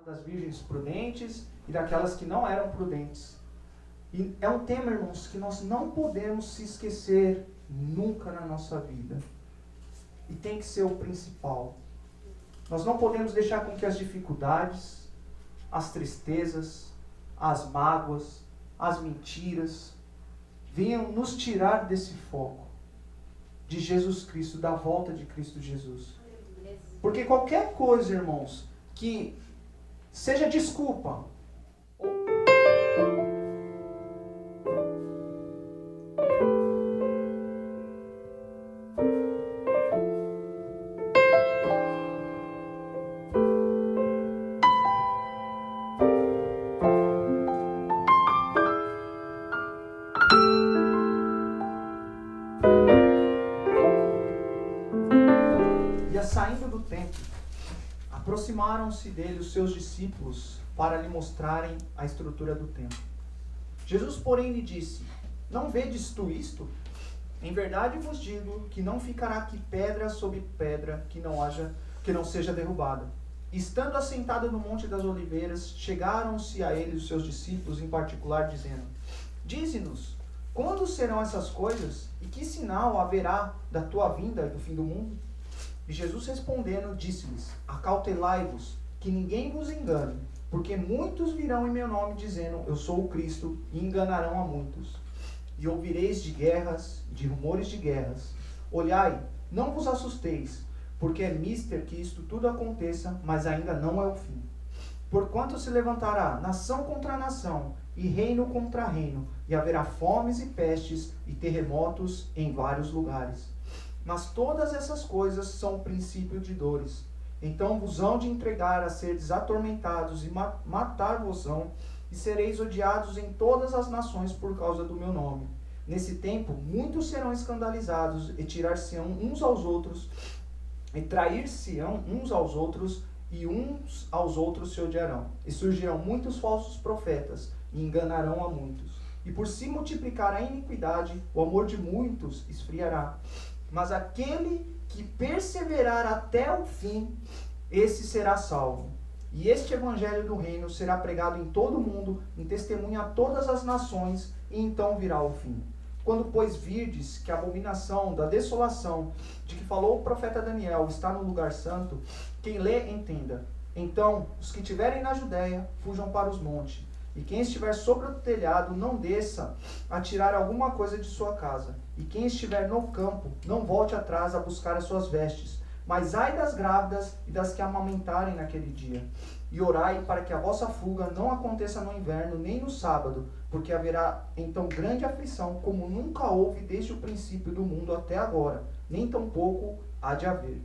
das virgens prudentes e daquelas que não eram prudentes. E é um tema, irmãos, que nós não podemos se esquecer nunca na nossa vida. E tem que ser o principal. Nós não podemos deixar com que as dificuldades, as tristezas, as mágoas, as mentiras venham nos tirar desse foco de Jesus Cristo, da volta de Cristo Jesus. Porque qualquer coisa, irmãos, que seja desculpa, saindo do templo, aproximaram-se dele os seus discípulos para lhe mostrarem a estrutura do templo. Jesus, porém, lhe disse: Não vedes tu isto? Em verdade vos digo que não ficará aqui pedra sobre pedra que não seja derrubada. Estando assentado no Monte das Oliveiras, chegaram-se a ele os seus discípulos em particular, dizendo: Dize-nos, quando serão essas coisas? E que sinal haverá da tua vinda e do fim do mundo? E Jesus respondendo, disse-lhes: Acautelai-vos, que ninguém vos engane, porque muitos virão em meu nome, dizendo: Eu sou o Cristo, e enganarão a muitos. E ouvireis de guerras, de rumores de guerras. Olhai, não vos assusteis, porque é mister que isto tudo aconteça, mas ainda não é o fim. Porquanto se levantará nação contra nação, e reino contra reino, e haverá fomes e pestes, e terremotos em vários lugares. Mas todas essas coisas são o princípio de dores. Então vos hão de entregar a seres atormentados, e matar-vos-ão, e sereis odiados em todas as nações por causa do meu nome. Nesse tempo, muitos serão escandalizados, e tirar-se-ão uns aos outros, e trair-se-ão uns aos outros, e uns aos outros se odiarão. E surgirão muitos falsos profetas, e enganarão a muitos. E por se multiplicar a iniquidade, o amor de muitos esfriará. Mas aquele que perseverar até o fim, esse será salvo. E este evangelho do reino será pregado em todo o mundo, em testemunha a todas as nações, e então virá o fim. Quando, pois, virdes que a abominação da desolação, de que falou o profeta Daniel, está no lugar santo, quem lê, entenda. Então, os que estiverem na Judéia, fujam para os montes. E quem estiver sobre o telhado, não desça a tirar alguma coisa de sua casa. E quem estiver no campo, não volte atrás a buscar as suas vestes. Mas ai das grávidas e das que amamentarem naquele dia. E orai para que a vossa fuga não aconteça no inverno, nem no sábado, porque haverá então grande aflição, como nunca houve desde o princípio do mundo até agora, nem tampouco há de haver.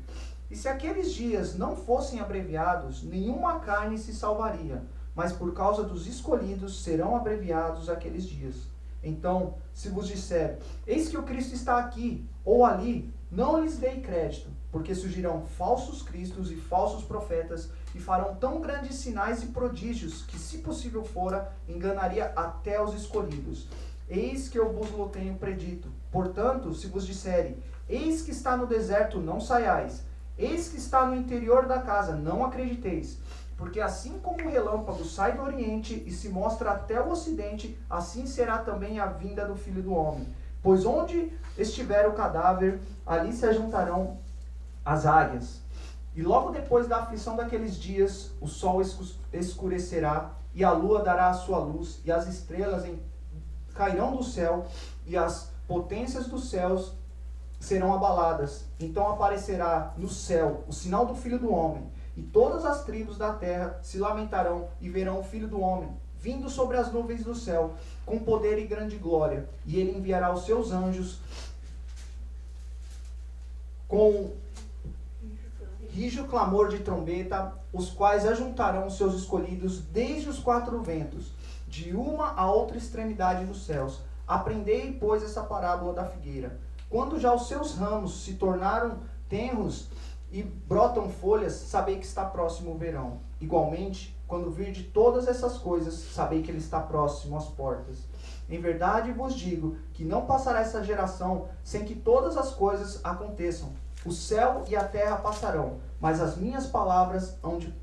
E se aqueles dias não fossem abreviados, nenhuma carne se salvaria, mas por causa dos escolhidos serão abreviados aqueles dias. Então, se vos disser, eis que o Cristo está aqui, ou ali, não lhes dei crédito, porque surgirão falsos cristos e falsos profetas, e farão tão grandes sinais e prodígios, que, se possível fora, enganaria até os escolhidos. Eis que eu vos lo tenho predito. Portanto, se vos disserem, eis que está no deserto, não saiais, eis que está no interior da casa, não acrediteis. Porque assim como o relâmpago sai do oriente e se mostra até o ocidente, assim será também a vinda do Filho do Homem. Pois onde estiver o cadáver, ali se ajuntarão as águias. E logo depois da aflição daqueles dias, o sol escurecerá, e a lua dará a sua luz, e as estrelas cairão do céu, e as potências dos céus serão abaladas. Então aparecerá no céu o sinal do Filho do Homem. E todas as tribos da terra se lamentarão e verão o Filho do Homem, vindo sobre as nuvens do céu, com poder e grande glória. E ele enviará os seus anjos com rijo clamor de trombeta, os quais ajuntarão os seus escolhidos desde os quatro ventos, de uma a outra extremidade dos céus. Aprendei, pois, essa parábola da figueira. Quando já os seus ramos se tornaram tenros e brotam folhas, sabei que está próximo o verão. Igualmente, quando virde todas essas coisas, sabei que ele está próximo às portas. Em verdade vos digo que não passará essa geração sem que todas as coisas aconteçam. O céu e a terra passarão, mas as minhas palavras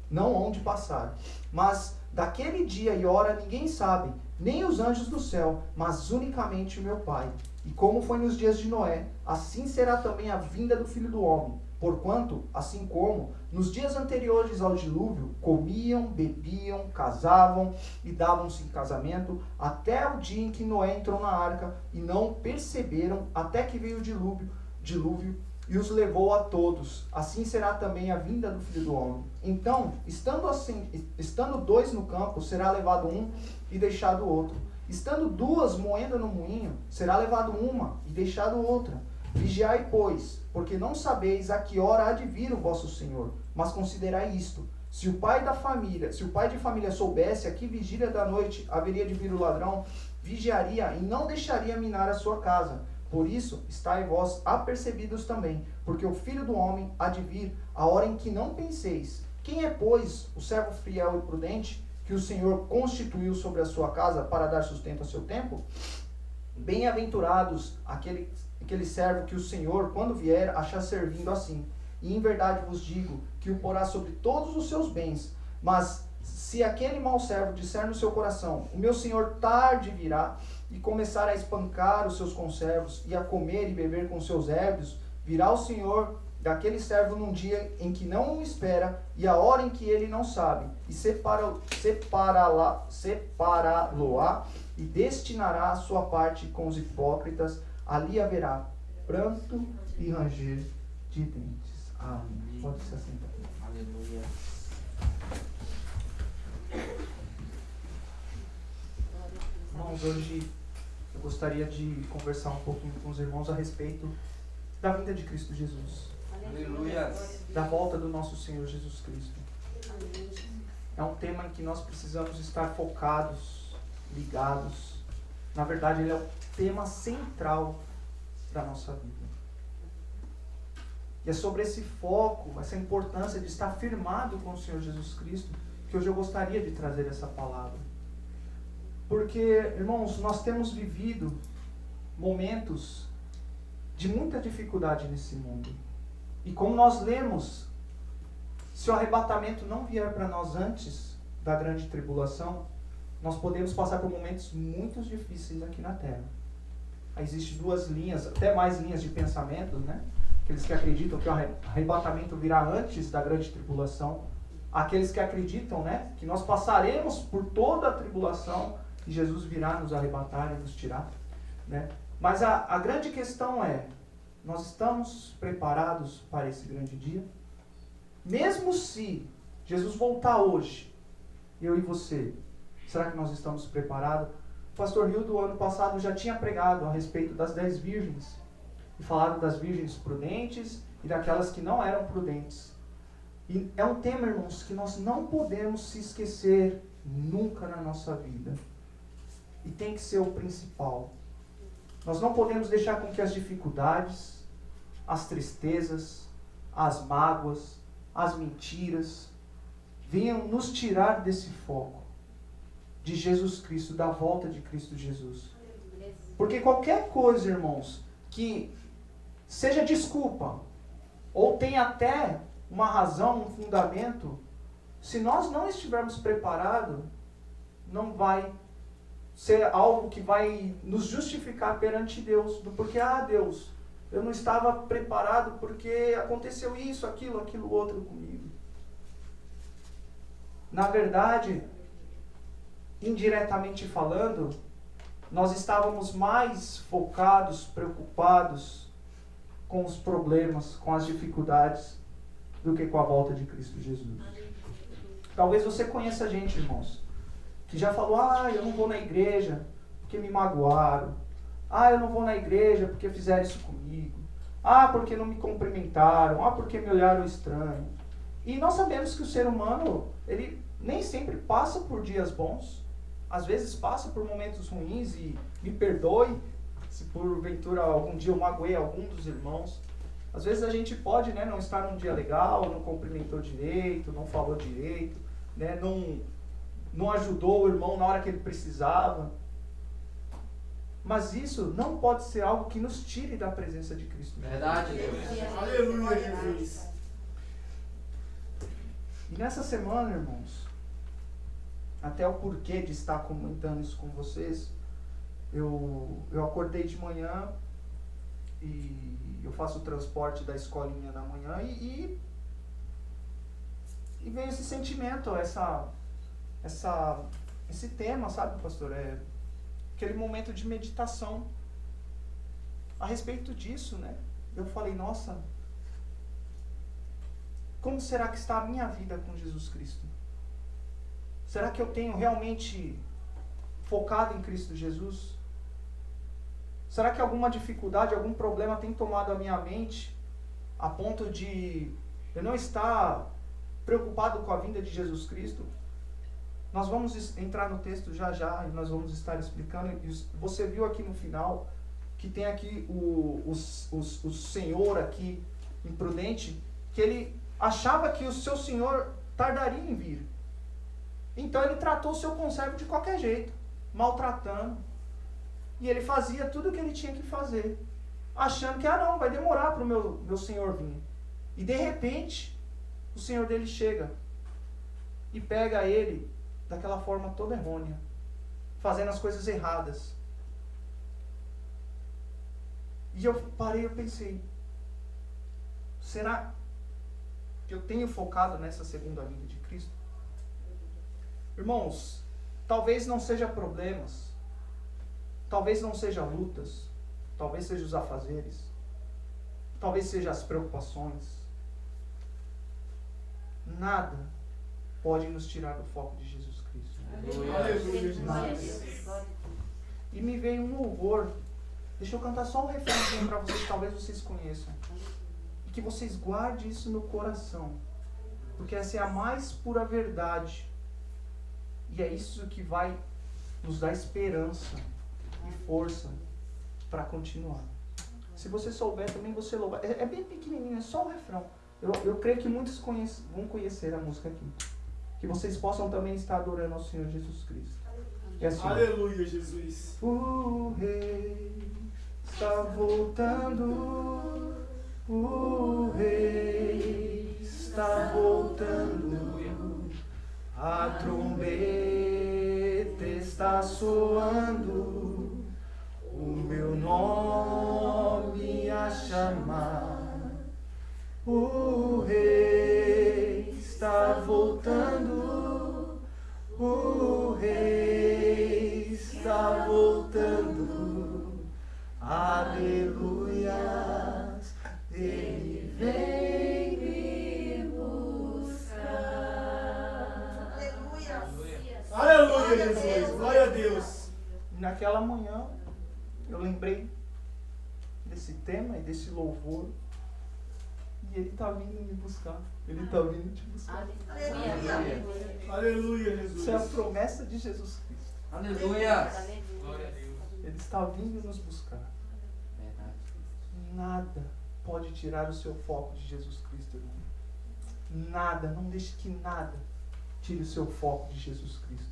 não hão de passar. Mas daquele dia e hora ninguém sabe, nem os anjos do céu, mas unicamente o meu Pai. E como foi nos dias de Noé, assim será também a vinda do Filho do Homem. Porquanto, assim como nos dias anteriores ao dilúvio, comiam, bebiam, casavam e davam-se em casamento, até o dia em que Noé entrou na arca, e não perceberam até que veio o dilúvio e os levou a todos. Assim será também a vinda do Filho do Homem. Então, estando dois no campo, será levado um e deixado o outro. Estando duas moendo no moinho, será levado uma e deixado outra. Vigiai, pois, porque não sabeis a que hora há de vir o vosso Senhor. Mas considerai isto: se o pai de família soubesse a que vigília da noite haveria de vir o ladrão, vigiaria e não deixaria minar a sua casa. Por isso, estai vós apercebidos também, porque o Filho do Homem há de vir a hora em que não penseis. Quem é, pois, o servo fiel e prudente, que o Senhor constituiu sobre a sua casa para dar sustento a seu tempo? Bem-aventurados aquele servo que o Senhor, quando vier, achar servindo assim. E em verdade vos digo que o porá sobre todos os seus bens. Mas se aquele mau servo disser no seu coração: o meu Senhor tarde virá, e começar a espancar os seus conservos, e a comer e beber com seus érbios, virá o Senhor daquele servo num dia em que não o espera, e a hora em que ele não sabe, e separá-lo-á, e destinará a sua parte com os hipócritas. Ali haverá pranto e ranger de dentes. Amém. Pode se assentar. Aleluia. Irmãos, hoje eu gostaria de conversar um pouquinho com os irmãos a respeito da vinda de Cristo Jesus. Aleluia. Da volta do nosso Senhor Jesus Cristo. É um tema em que nós precisamos estar focados, ligados. Na verdade, ele é o tema central da nossa vida. E é sobre esse foco, essa importância de estar firmado com o Senhor Jesus Cristo, que hoje eu gostaria de trazer essa palavra. Porque, irmãos, nós temos vivido momentos de muita dificuldade nesse mundo. E como nós lemos, se o arrebatamento não vier para nós antes da grande tribulação, nós podemos passar por momentos muito difíceis aqui na Terra. Existem duas linhas, até mais linhas de pensamento, né? Aqueles que acreditam que o arrebatamento virá antes da grande tribulação. Aqueles que acreditam, né, que nós passaremos por toda a tribulação e Jesus virá nos arrebatar e nos tirar, né? Mas a grande questão é: nós estamos preparados para esse grande dia? Mesmo se Jesus voltar hoje, eu e você, será que nós estamos preparados? O pastor Rio do ano passado já tinha pregado a respeito das 10 virgens. E falaram das virgens prudentes e daquelas que não eram prudentes. E é um tema, irmãos, que nós não podemos se esquecer nunca na nossa vida. E tem que ser o principal. Nós não podemos deixar com que as dificuldades, as tristezas, as mágoas, as mentiras venham nos tirar desse foco de Jesus Cristo, da volta de Cristo Jesus. Porque qualquer coisa, irmãos, que seja desculpa, ou tenha até uma razão, um fundamento, se nós não estivermos preparados, não vai ser algo que vai nos justificar perante Deus. Porque, Deus, eu não estava preparado porque aconteceu isso, aquilo outro comigo. Na verdade, indiretamente falando, nós estávamos mais focados, preocupados com os problemas, com as dificuldades, do que com a volta de Cristo Jesus. Talvez você conheça gente, irmãos, que já falou: eu não vou na igreja porque me magoaram. Eu não vou na igreja porque fizeram isso comigo. Porque não me cumprimentaram. Porque me olharam estranho. E nós sabemos que o ser humano, ele nem sempre passa por dias bons. Às vezes passa por momentos ruins, e me perdoe se porventura algum dia eu magoei algum dos irmãos. Às vezes a gente pode, né, não estar num dia legal, não cumprimentou direito, não falou direito, né, não ajudou o irmão na hora que ele precisava. Mas isso não pode ser algo que nos tire da presença de Cristo. Verdade, Deus. Aleluia, Jesus. E nessa semana, irmãos, até o porquê de estar comentando isso com vocês, eu acordei de manhã e eu faço o transporte da escolinha da manhã e veio esse sentimento, esse tema, sabe, pastor? Aquele momento de meditação a respeito disso, né? Eu falei, nossa, como será que está a minha vida com Jesus Cristo? Será que eu tenho realmente focado em Cristo Jesus? Será que alguma dificuldade, algum problema tem tomado a minha mente a ponto de eu não estar preocupado com a vinda de Jesus Cristo? Nós vamos entrar no texto já e nós vamos estar explicando. Você viu aqui no final que tem aqui o senhor aqui, imprudente, que ele achava que o seu senhor tardaria em vir. Então ele tratou o seu conservo de qualquer jeito, maltratando. E ele fazia tudo o que ele tinha que fazer, achando que, não, vai demorar para o meu senhor vir. E de repente, o senhor dele chega e pega ele daquela forma toda errônea, fazendo as coisas erradas. E eu parei e pensei, será que eu tenho focado nessa segunda vinda de Cristo? Irmãos, talvez não seja problemas, talvez não seja lutas, talvez seja os afazeres, talvez seja as preocupações. Nada pode nos tirar do foco de Jesus Cristo. Aleluia. E me veio um louvor. Deixa eu cantar só um refrãozinho para vocês, talvez vocês conheçam. E que vocês guardem isso no coração. Porque essa é a mais pura verdade. E é isso que vai nos dar esperança e força para continuar. Se você souber, também você louva. É bem pequenininho, é só o refrão. Eu creio que muitos vão conhecer a música aqui. Que vocês possam também estar adorando ao Senhor Jesus Cristo. É assim, Aleluia, Jesus. o Rei está voltando, o Rei está voltando, a trombeta está soando, o meu nome a chamar, o Rei está voltando, o Rei está voltando, aleluias, Ele vem me buscar. Aleluia, Jesus. Glória a Deus. Naquela manhã, eu lembrei desse tema e desse louvor, e Ele está vindo me buscar. Ele está vindo te buscar. Aleluia, Jesus. Isso é a promessa de Jesus Cristo. Aleluia. Ele está vindo nos buscar. Verdade. Nada pode tirar o seu foco de Jesus Cristo, irmão. Nada, não deixe que nada tire o seu foco de Jesus Cristo.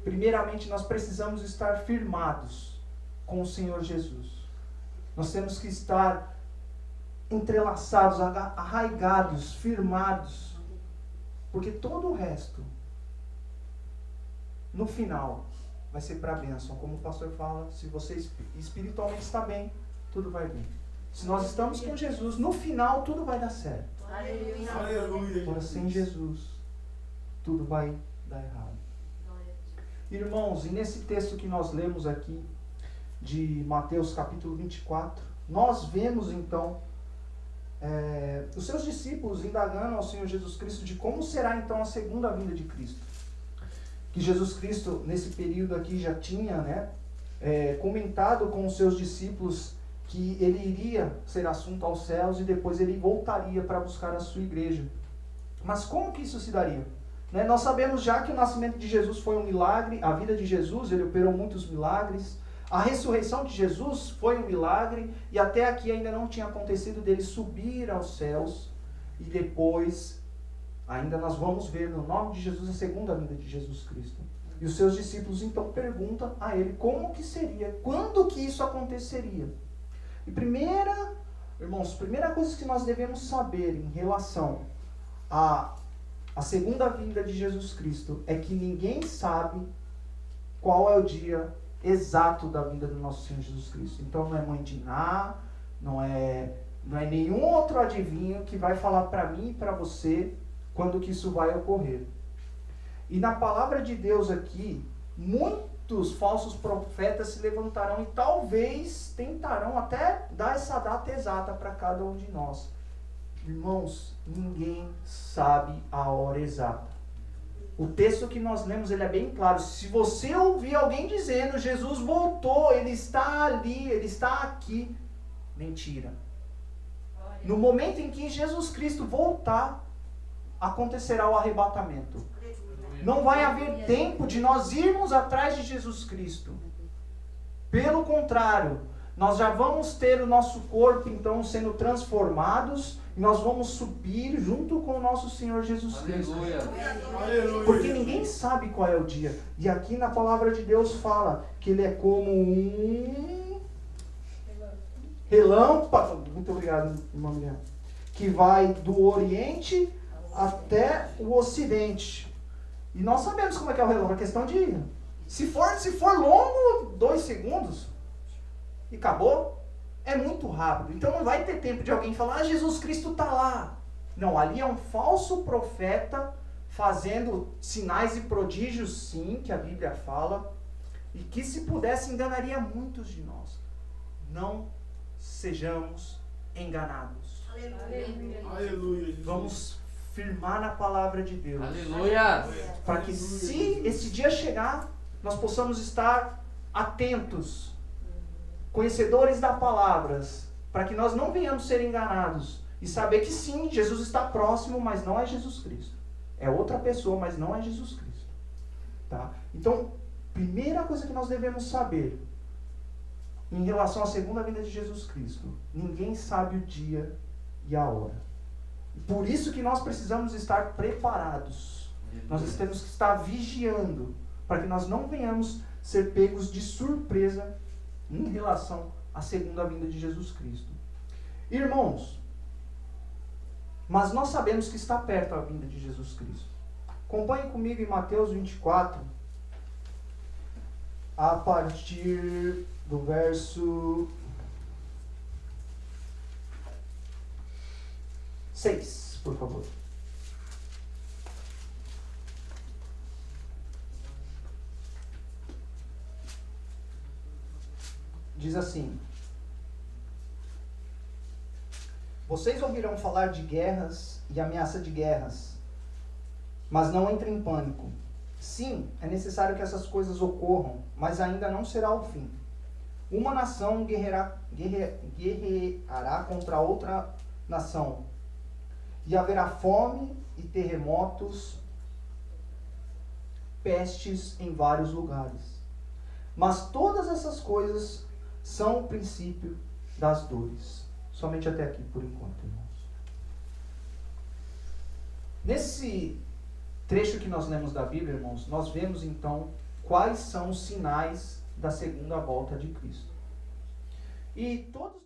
Primeiramente, nós precisamos estar firmados com o Senhor Jesus. Nós temos que estar entrelaçados, arraigados, firmados. Porque todo o resto, no final, vai ser para a bênção. Como o pastor fala, se você espiritualmente está bem, tudo vai bem. Se nós estamos com Jesus, no final tudo vai dar certo. Aleluia, Agora, sem Jesus, tudo vai dar errado. Irmãos, e nesse texto que nós lemos aqui, de Mateus capítulo 24, nós vemos então os seus discípulos indagando ao Senhor Jesus Cristo de como será então a segunda vinda de Cristo. Que Jesus Cristo, nesse período aqui, já tinha comentado com os seus discípulos que ele iria ser assunto aos céus e depois ele voltaria para buscar a sua igreja. Mas como que isso se daria? Nós sabemos já que o nascimento de Jesus foi um milagre, a vida de Jesus, ele operou muitos milagres, a ressurreição de Jesus foi um milagre, e até aqui ainda não tinha acontecido dele subir aos céus, e depois, ainda nós vamos ver no nome de Jesus a segunda vinda de Jesus Cristo. E os seus discípulos então perguntam a ele como que seria, quando que isso aconteceria. E irmãos, primeira coisa que nós devemos saber em relação à segunda vinda de Jesus Cristo é que ninguém sabe qual é o dia exato da vinda do nosso Senhor Jesus Cristo. Então não é mãe de Ná, não é nenhum outro adivinho que vai falar para mim e para você quando que isso vai ocorrer. E na palavra de Deus aqui, muitos falsos profetas se levantarão e talvez tentarão até dar essa data exata para cada um de nós. Irmãos, ninguém sabe a hora exata. O texto que nós lemos, ele é bem claro. Se você ouvir alguém dizendo, Jesus voltou, ele está ali, ele está aqui, mentira. No momento em que Jesus Cristo voltar, acontecerá o arrebatamento. Não vai haver tempo de nós irmos atrás de Jesus Cristo. Pelo contrário, nós já vamos ter o nosso corpo então sendo transformados e nós vamos subir junto com o nosso Senhor Jesus Cristo. Aleluia. Porque ninguém sabe qual é o dia. E aqui na palavra de Deus fala que ele é como um relâmpago. Muito obrigado, irmã Miriam. Que vai do Oriente até o Ocidente. E nós sabemos como é que é o relógio, a questão de... Se for longo, 2 segundos, e acabou, é muito rápido. Então não vai ter tempo de alguém falar, Jesus Cristo está lá. Não, ali é um falso profeta fazendo sinais e prodígios, sim, que a Bíblia fala, e que se pudesse enganaria muitos de nós. Não sejamos enganados. Aleluia. Jesus. Vamos firmar na palavra de Deus. Aleluia. Para que se esse dia chegar, nós possamos estar atentos, conhecedores da palavra, para que nós não venhamos ser enganados e saber que sim, Jesus está próximo, mas não é Jesus Cristo. É outra pessoa, mas não é Jesus Cristo. Tá? Então, primeira coisa que nós devemos saber em relação à segunda vinda de Jesus Cristo, ninguém sabe o dia e a hora. Por isso que nós precisamos estar preparados. Nós temos que estar vigiando, para que nós não venhamos ser pegos de surpresa em relação à segunda vinda de Jesus Cristo. Irmãos, mas nós sabemos que está perto a vinda de Jesus Cristo. Acompanhe comigo em Mateus 24, a partir do verso 6, por favor. Diz assim: vocês ouvirão falar de guerras e ameaça de guerras, mas não entrem em pânico. Sim, é necessário que essas coisas ocorram, mas ainda não será o fim. Uma nação guerreará contra outra nação, e haverá fome e terremotos, pestes em vários lugares. Mas todas essas coisas são o princípio das dores. Somente até aqui, por enquanto, irmãos. Nesse trecho que nós lemos da Bíblia, irmãos, nós vemos então quais são os sinais da segunda volta de Cristo. E todos